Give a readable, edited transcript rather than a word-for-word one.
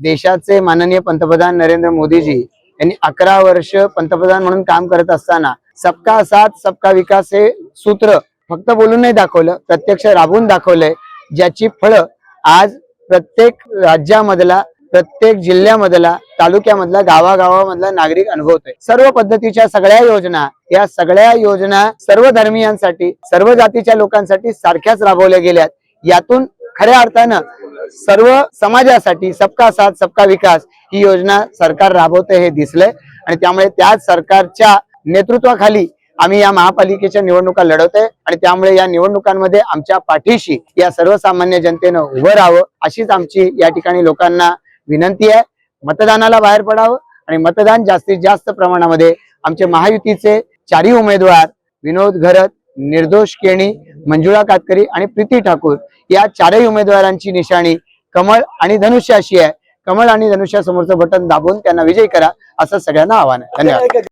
देशाचे माननीय पंतप्रधान नरेंद्र मोदीजी यांनी 11 वर्ष पंतप्रधान म्हणून काम करत असताना सबका साथ सबका विकास हे सूत्र फक्त बोलून नाही दाखवलं, प्रत्यक्ष राबवून दाखवलंय, ज्याची फळं आज प्रत्येक राज्यामधला, प्रत्येक जिल्ह्यामधला, तालुक्यामधला, गावागावामधला नागरिक अनुभवतोय। सर्व पद्धतीच्या सगळ्या योजना, या सगळ्या योजना सर्व धर्मीयांसाठी, सर्व जातीच्या लोकांसाठी सारख्याच राबवल्या गेल्यात। यातून खऱ्या अर्थानं सर्व समाजासाठी सबका साथ सबका विकास ही योजना सरकार राबवते हे दिसलंय आणि त्यामुळे त्याच सरकारच्या नेतृत्वाखाली आम्ही या महापालिकेच्या निवडणुका लढवतोय आणि त्यामुळे या निवडणुकांमध्ये आमच्या पाठीशी या सर्वसामान्य जनतेनं उभं राहावं अशीच आमची या ठिकाणी लोकांना विनंती आहे। मतदानाला बाहेर पडावं आणि मतदान जास्तीत जास्त प्रमाणामध्ये आमचे महायुतीचे चारही उमेदवार विनोद घरत, निर्दोष केणी, मंजुळा कातकरी आणि प्रीती ठाकूर या चारही उमेदवारांची निशाणी कमळ आणि धनुष्य अशी आहे। कमळ आणि धनुष्यासमोरचं बटन दाबून त्यांना विजयी करा असं सगळ्यांना आव्हान आहे। धन्यवाद।